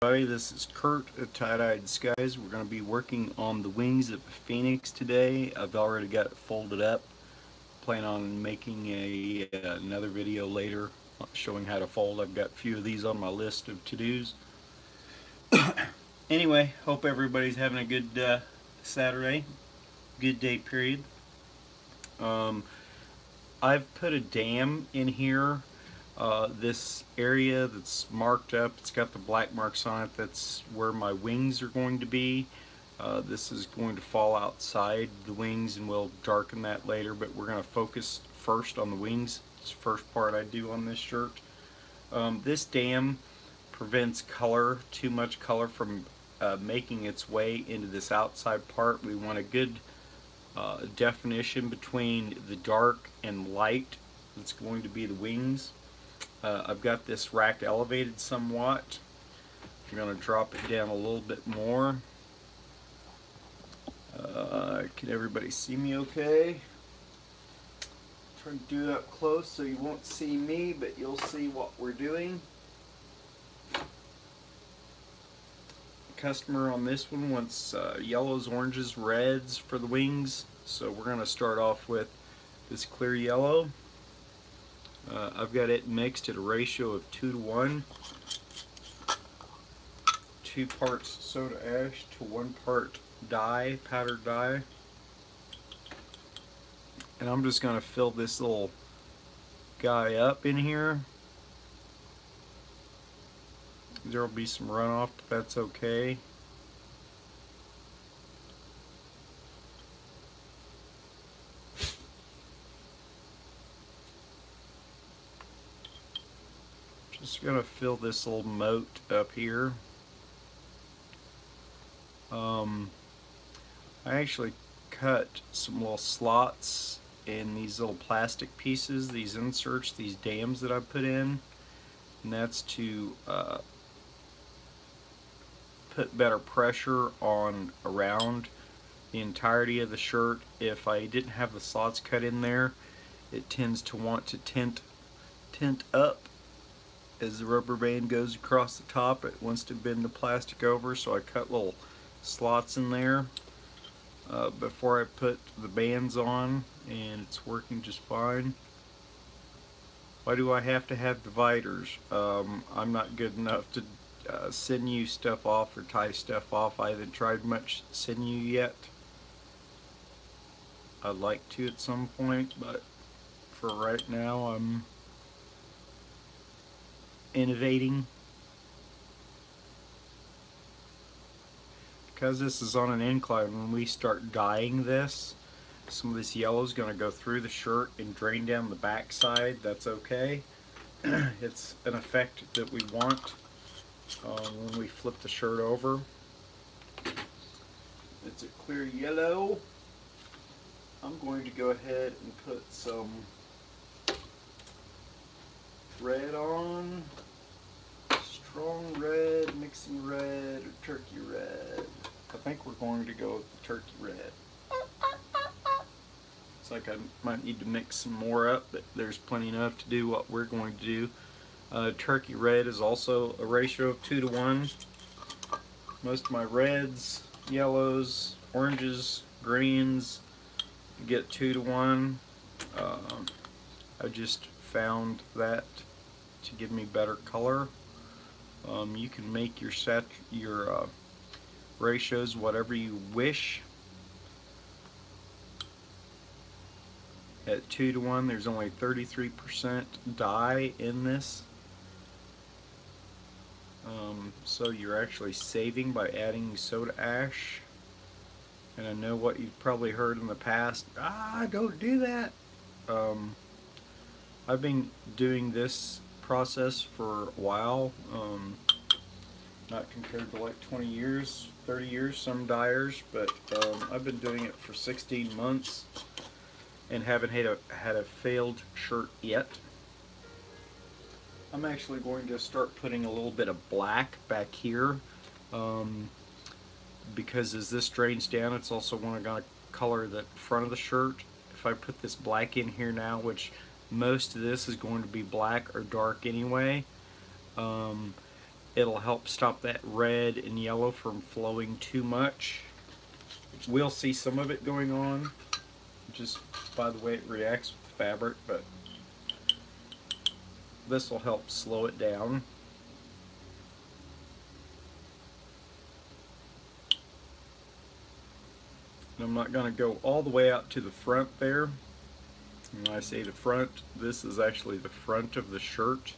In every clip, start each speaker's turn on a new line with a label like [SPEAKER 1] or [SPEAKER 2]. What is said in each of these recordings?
[SPEAKER 1] Everybody, this is Kurt at Tie-Dye Disguise. We're going to be working on the wings of the Phoenix today. I've already got it folded up. Plan on making another video later showing how to fold. I've got a few of these on my list of to-dos. Anyway, hope everybody's having a good Saturday, good day period. I've put a dam in here. This area that's marked up, it's got the black marks on it, that's where my wings are going to be. This is going to fall outside the wings and we'll darken that later, but we're going to focus first on the wings. It's the first part I do on this shirt. This dam prevents too much color from making its way into this outside part. We want a good definition between the dark and light that's going to be the wings. I've got this rack elevated somewhat. I'm going to drop it down a little bit more. Can everybody see me okay? Try to do it up close so you won't see me, but you'll see what we're doing. Customer on this one wants yellows, oranges, reds for the wings, so we're going to start off with this clear yellow. I've got it mixed at a ratio of 2 to 1. 2 parts soda ash to 1 part dye, powdered dye. And I'm just going to fill this little guy up in here. There will be some runoff, but that's okay. Just gonna fill this little moat up here. I actually cut some little slots in these little plastic pieces, these inserts, these dams that I put in, and that's to put better pressure on around the entirety of the shirt. If I didn't have the slots cut in there, it tends to want to tint up as the rubber band goes across the top. It wants to bend the plastic over, so I cut little slots in there before I put the bands on, and it's working just fine. Why do I have to have dividers? I'm not good enough to sinew stuff off or tie stuff off. I haven't tried much sinew yet. I'd like to at some point, but for right now I'm innovating. Because this is on an incline, when we start dyeing this, some of this yellow is going to go through the shirt and drain down the back side. That's okay. It's an effect that we want when we flip the shirt over. It's a clear yellow. I'm going to go ahead and put some red on. Strong red, mixing red, or turkey red. I think we're going to go with the turkey red. It's like I might need to mix some more up, but there's plenty enough to do what we're going to do. Turkey red is also a ratio of 2 to 1. Most of my reds, yellows, oranges, greens get 2 to 1. I just found that to give me better color. You can make your ratios whatever you wish. At 2 to 1, there's only 33% dye in this. So you're actually saving by adding soda ash. And I know what you've probably heard in the past, don't do that. I've been doing this process for a while, not compared to like 20 years, 30 years, some dyers, but I've been doing it for 16 months and haven't had a failed shirt yet. I'm actually going to start putting a little bit of black back here, because as this drains down, it's also going to color the front of the shirt. If I put this black in here now, which most of this is going to be black or dark anyway, It'll help stop that red and yellow from flowing too much. We'll see some of it going on just by the way it reacts with the fabric, but this will help slow it down. And I'm not going to go all the way out to the front there. When I say the front, this is actually the front of the shirt.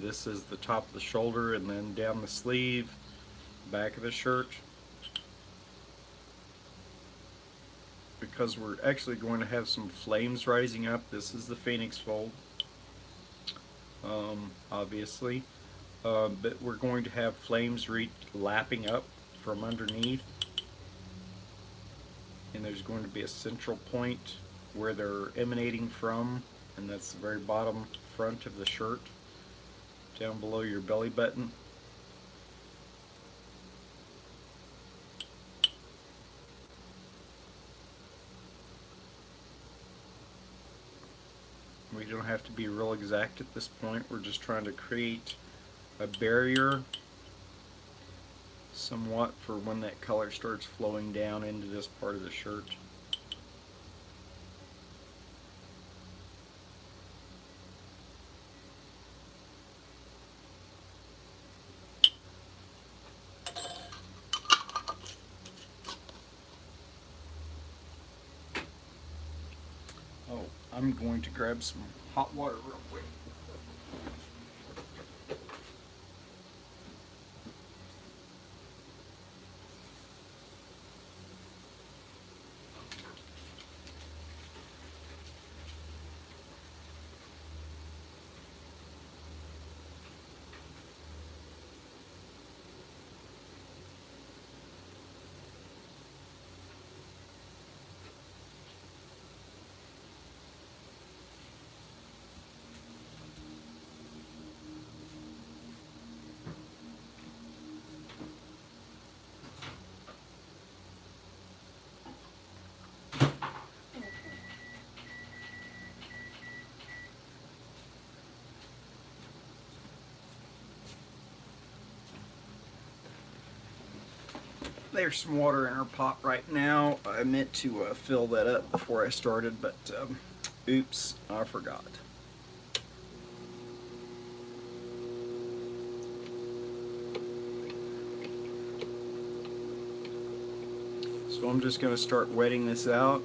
[SPEAKER 1] This is the top of the shoulder, and then down the sleeve, back of the shirt. Because we're actually going to have some flames rising up. This is the Phoenix fold, obviously. But we're going to have flames lapping up from underneath. And there's going to be a central point where they're emanating from, and that's the very bottom front of the shirt, down below your belly button. We don't have to be real exact at this point. We're just trying to create a barrier somewhat for when that color starts flowing down into this part of the shirt. Oh, I'm going to grab some hot water real quick. There's some water in our pot right now. I meant to fill that up before I started, but oops, I forgot. So I'm just going to start wetting this out.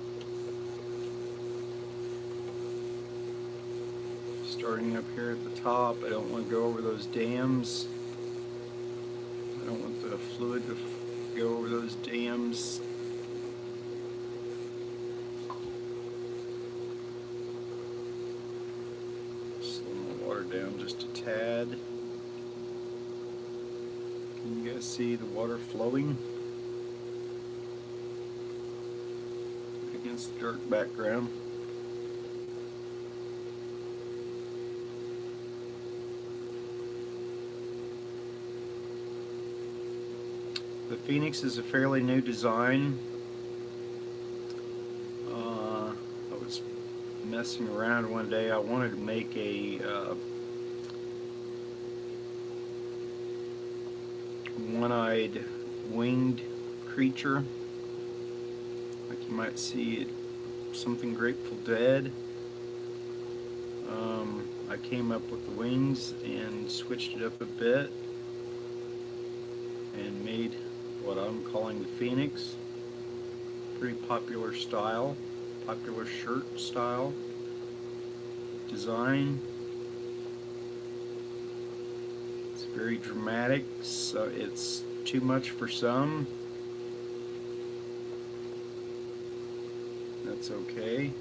[SPEAKER 1] Starting up here at the top. I don't want to go over those dams. I don't want the fluid to go over those dams. Slow my water down just a tad. Can you guys see the water flowing against the dark background? The Phoenix is a fairly new design. I was messing around one day. I wanted to make a one-eyed winged creature, like you might see something Grateful Dead. I came up with the wings and switched it up a bit and made what I'm calling the Phoenix. Pretty popular style, popular shirt style, design. It's very dramatic, so it's too much for some. That's okay.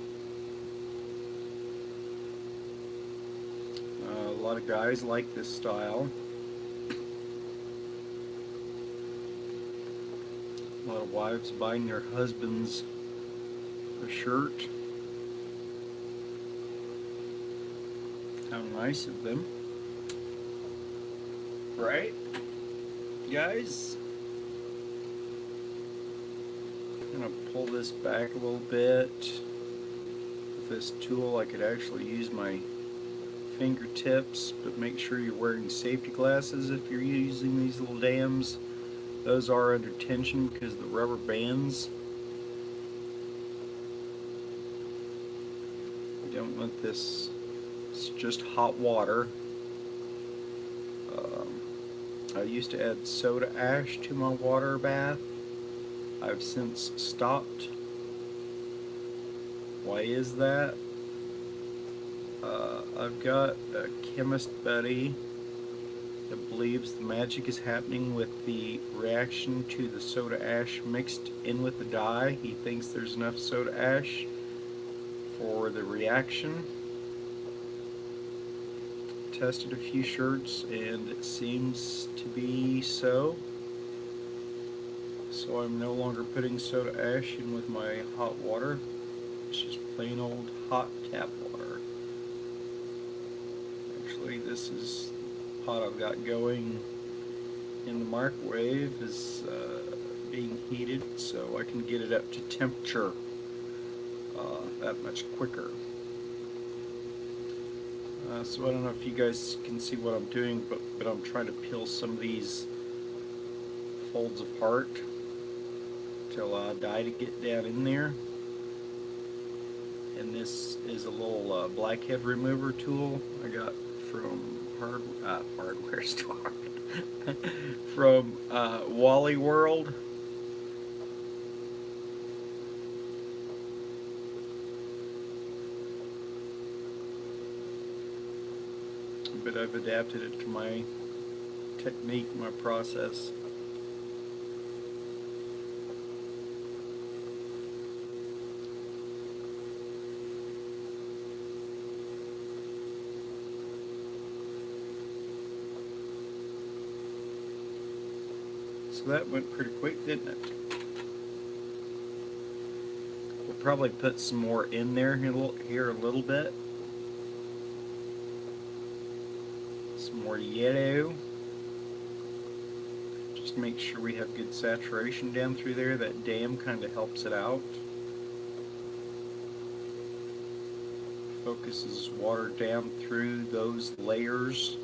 [SPEAKER 1] A lot of guys like this style. A lot of wives buying their husbands a shirt. How nice of them. Right? Guys? I'm going to pull this back a little bit. With this tool I could actually use my fingertips, but make sure you're wearing safety glasses if you're using these little dams. Those are under tension because of the rubber bands. You don't want this, it's just hot water. I used to add soda ash to my water bath. I've since stopped. Why is that? I've got a chemist buddy that believes the magic is happening with the reaction to the soda ash mixed in with the dye. He thinks there's enough soda ash for the reaction. Tested a few shirts and it seems to be so. So I'm no longer putting soda ash in with my hot water. It's just plain old hot tap water. Actually, this is the pot I've got going in the microwave is being heated, so I can get it up to temperature that much quicker. So I don't know if you guys can see what I'm doing, but I'm trying to peel some of these folds apart to allow dye to get down in there. And this is a little blackhead remover tool I got from hardware store from Wally World. But I've adapted it to my technique, my process. So that went pretty quick, didn't it? We'll probably put some more in there here a little bit. Some more yellow. Just make sure we have good saturation down through there. That dam kind of helps it out. Focuses water down through those layers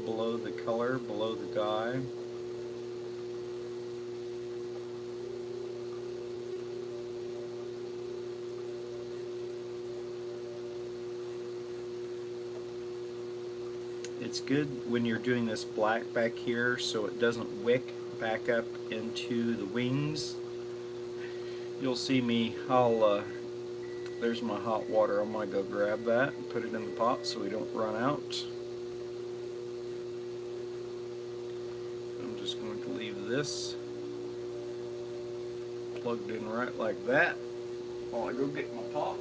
[SPEAKER 1] below the color, below the dye. It's good when you're doing this black back here so it doesn't wick back up into the wings. You'll see me, there's my hot water. I'm going to go grab that and put it in the pot so we don't run out. I'm just going to leave this plugged in right like that while I go get my pot.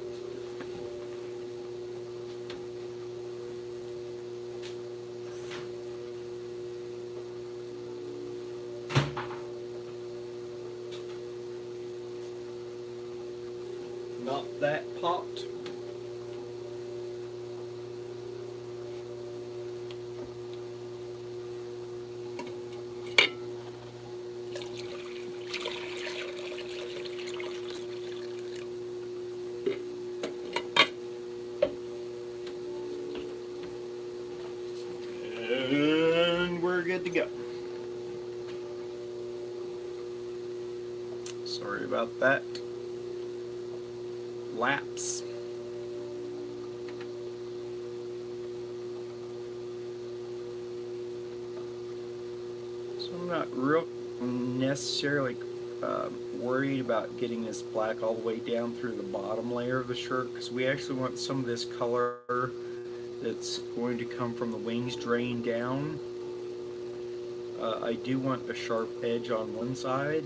[SPEAKER 1] Not that pot. And we're good to go. Sorry about that lapse. So I'm not real necessarily worried about getting this black all the way down through the bottom layer of the shirt, because we actually want some of this color that's going to come from the wings drain down. I do want a sharp edge on one side.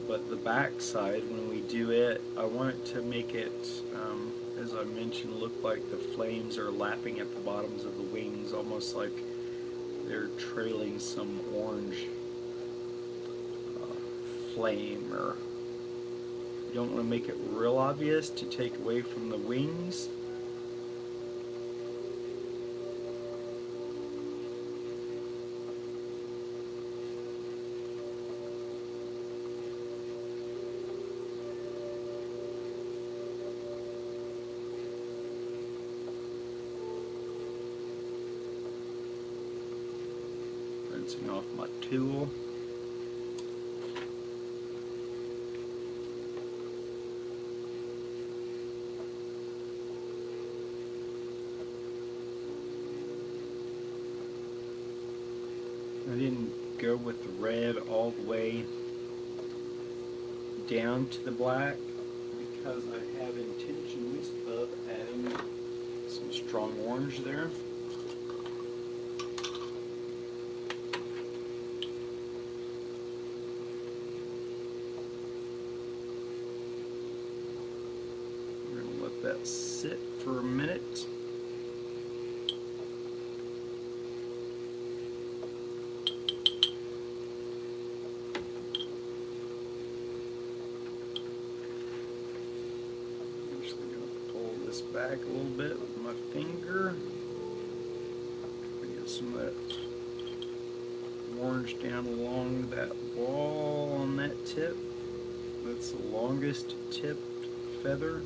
[SPEAKER 1] But the back side, when we do it, I want it to make it, as I mentioned, look like the flames are lapping at the bottoms of the wings, almost like they're trailing some orange flame. Or you don't want to make it real obvious to take away from the wings. off my tool. I didn't go with the red all the way down to the black because I have intentions of adding some strong orange there. We're going to let that sit for a minute. Back a little bit with my finger. Get some of that orange down along that wall on that tip. That's the longest tipped feather.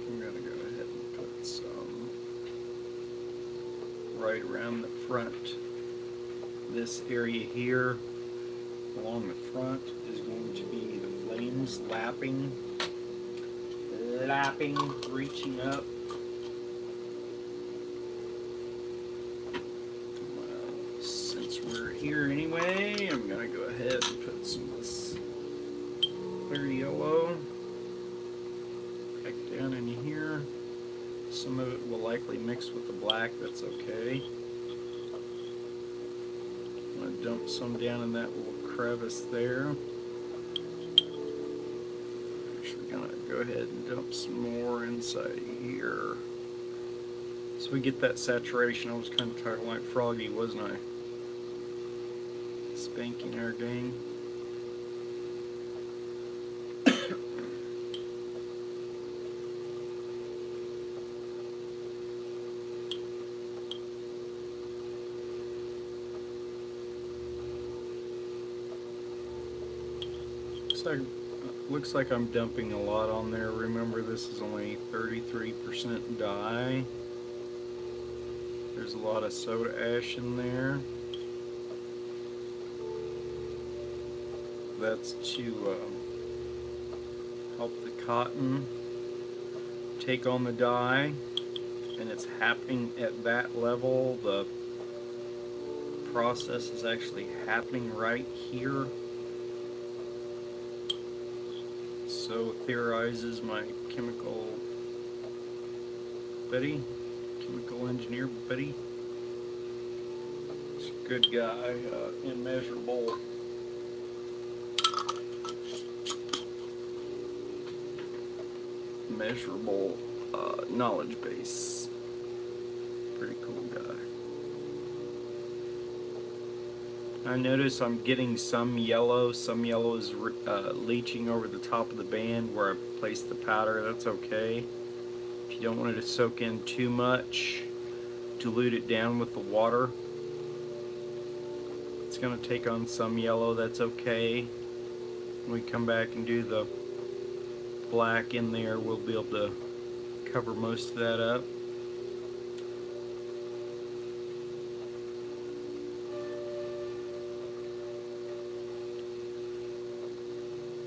[SPEAKER 1] I'm going to go ahead and put some right around the front. This area here along the front is going to be the flames lapping, reaching up. Well, since we're here anyway, I'm going to go ahead and put some of this clear yellow back down in here. Some of it will likely mix with the black, that's okay. I'm going to dump some down in that little crevice there. Actually going to go ahead and dump some more inside here. So we get that saturation. I was kind of talking like Froggy, wasn't I? Spanking our gang. Looks like I'm dumping a lot on there. Remember, this is only 33% dye. There's a lot of soda ash in there. That's to help the cotton take on the dye, and it's happening at that level. The process is actually happening right here. So theorizes my chemical engineer buddy. He's a good guy, immeasurable. Measurable knowledge base. Pretty cool guy. I notice I'm getting some yellow. Some yellow is leaching over the top of the band where I placed the powder. That's okay. If you don't want it to soak in too much, dilute it down with the water. It's going to take on some yellow. That's okay. When we come back and do the black in there, we'll be able to cover most of that up.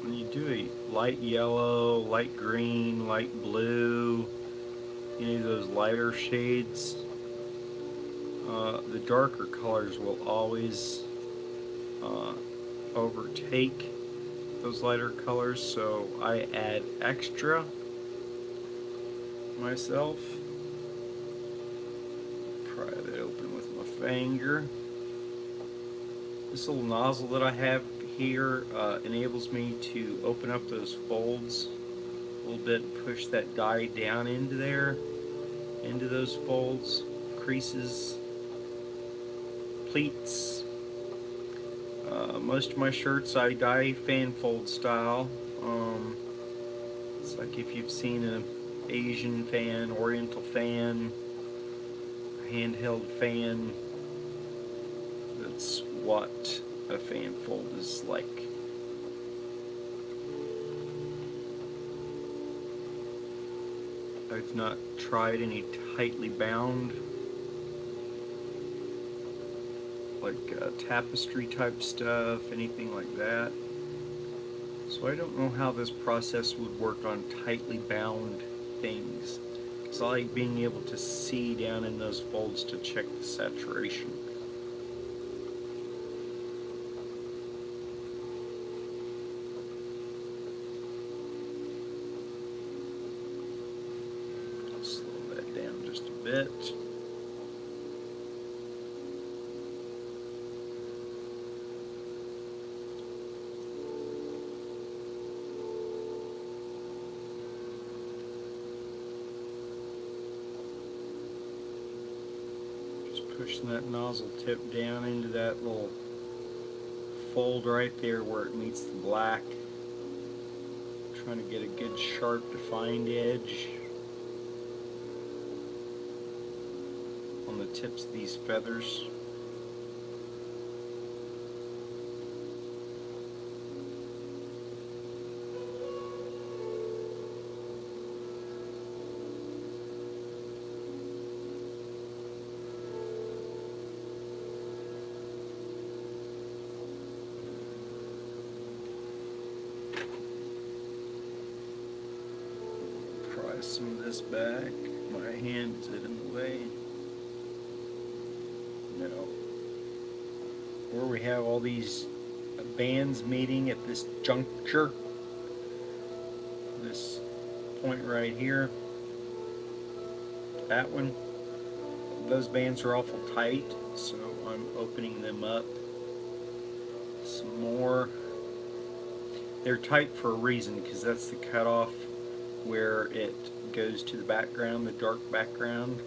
[SPEAKER 1] When you do a light yellow, light green, light blue, any of those lighter shades, the darker colors will always overtake those lighter colors, so I add extra myself. Pry that open with my finger. This little nozzle that I have here enables me to open up those folds a little bit, push that dye down into there, into those folds, creases, pleats. Most of my shirts I dye fan fold style. It's like if you've seen an Asian fan, Oriental fan, handheld fan, that's what a fan fold is like. I've not tried any tightly bound, like tapestry type stuff, anything like that. So I don't know how this process would work on tightly bound things, because I like being able to see down in those folds to check the saturation. Slow that down just a bit. Pushing that nozzle tip down into that little fold right there where it meets the black. Trying to get a good sharp defined edge on the tips of these feathers. Some of this back. My hand is in the way. No. Where we have all these bands meeting at this juncture, this point right here, that one, those bands are awful tight, so I'm opening them up some more. They're tight for a reason, because that's the cutoff where it goes to the background, the dark background.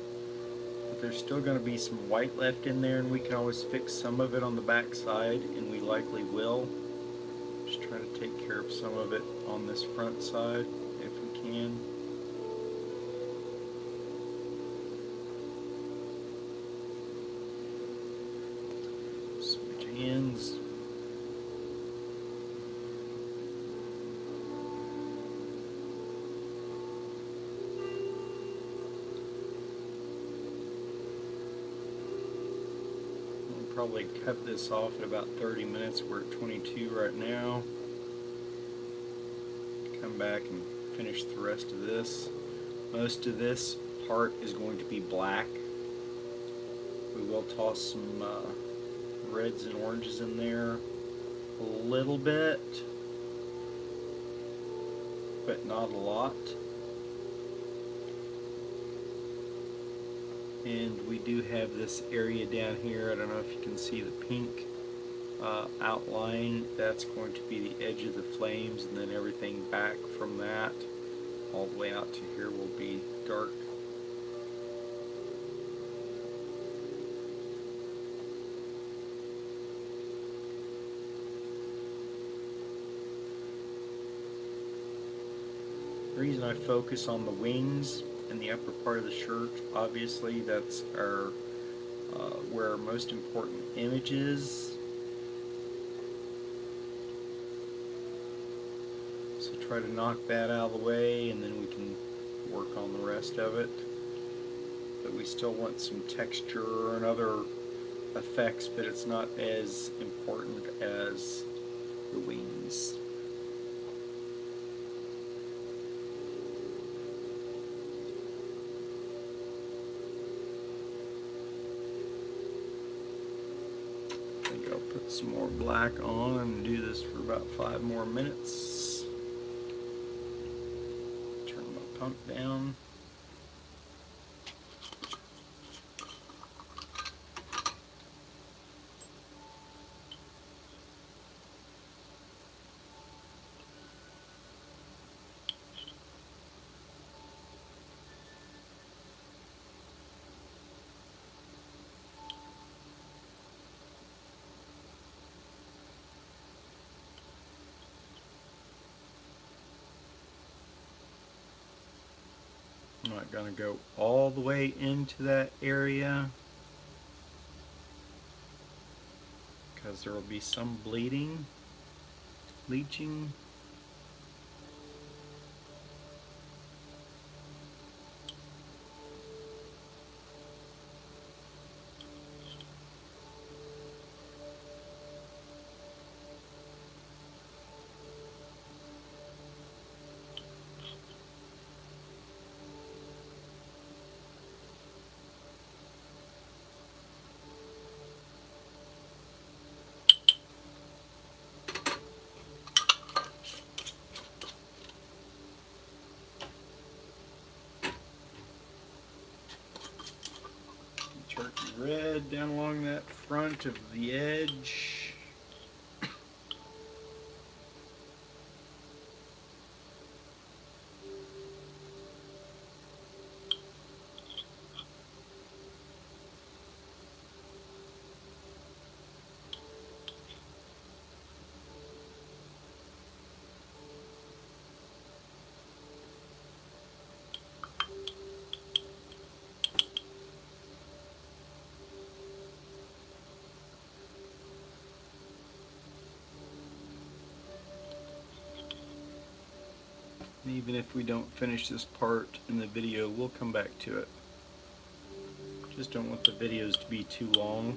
[SPEAKER 1] But there's still going to be some white left in there, and we can always fix some of it on the back side, and we likely will. Just try to take care of some of it on this front side if we can. Switch hands. Probably cut this off at about 30 minutes. We're at 22 right now. Come back and finish the rest of this. Most of this part is going to be black. We will toss some reds and oranges in there a little bit, but not a lot. And we do have this area down here. I don't know if you can see the pink outline. That's going to be the edge of the flames, and then everything back from that all the way out to here will be dark. The reason I focus on the wings and the upper part of the shirt, obviously that's our where our most important image is. So try to knock that out of the way, and then we can work on the rest of it. But we still want some texture and other effects, but it's not as important as the wings. Put some more black on and do this for about 5 more minutes. Turn my pump down. I'm not going to go all the way into that area because there will be some bleeding, leaching. turkey red down along that front of the edge. And even if we don't finish this part in the video, we'll come back to it. Just don't want the videos to be too long.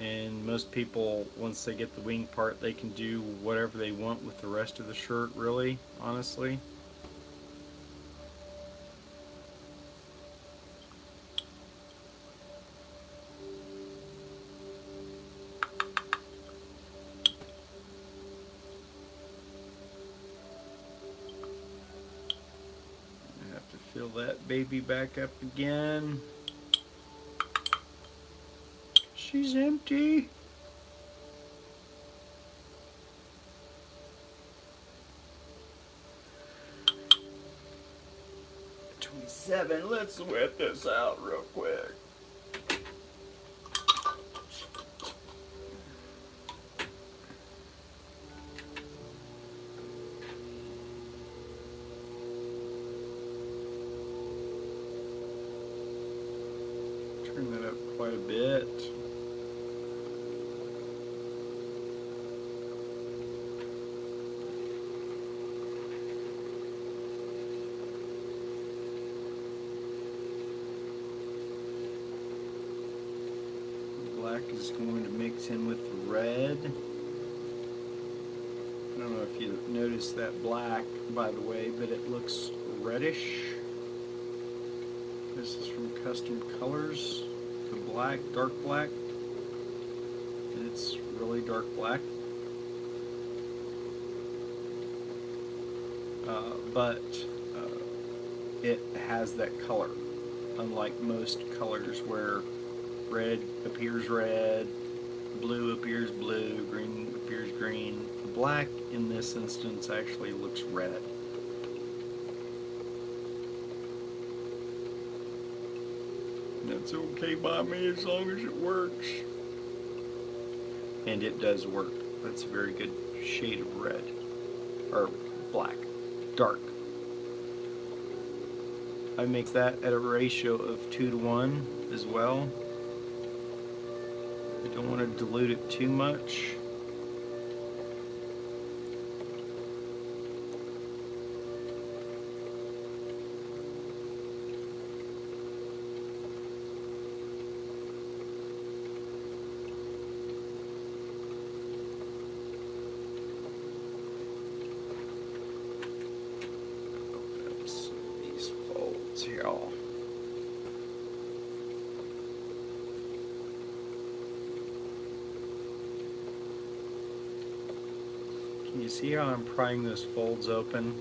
[SPEAKER 1] And most people, once they get the wing part, they can do whatever they want with the rest of the shirt, really, honestly. Fill that baby back up again. She's empty. $27. Let's wet this out real quick. Turn that up quite a bit. The black is going to mix in with the red. I don't know if you noticed that black, by the way, but it looks reddish. This is from Custom Colors. The black, dark black. And it's really dark black. But it has that color, unlike most colors where red appears red, blue appears blue, green appears green. The black in this instance actually looks red. That's okay by me as long as it works. And it does work. That's a very good shade of red. Or black. Dark. I make that at a ratio of 2:1 as well. I don't want to dilute it too much. Y'all. Can you see how I'm prying those folds open?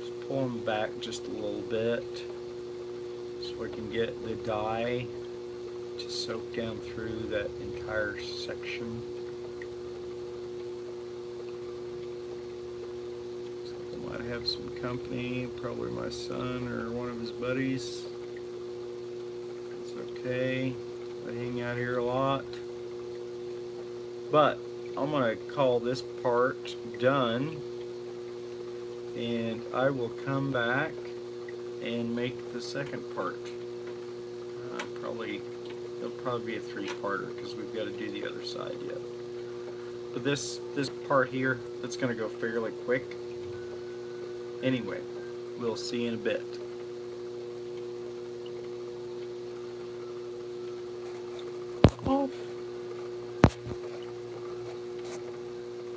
[SPEAKER 1] Just pull them back just a little bit so I can get the dye to soak down through that entire section. I have some company, probably my son or one of his buddies. It's okay. I hang out here a lot. But I'm going to call this part done, and I will come back and make the second part. It'll probably be a three-parter because we've got to do the other side yet. But this part here, that's going to go fairly quick. Anyway, we'll see in a bit. Off.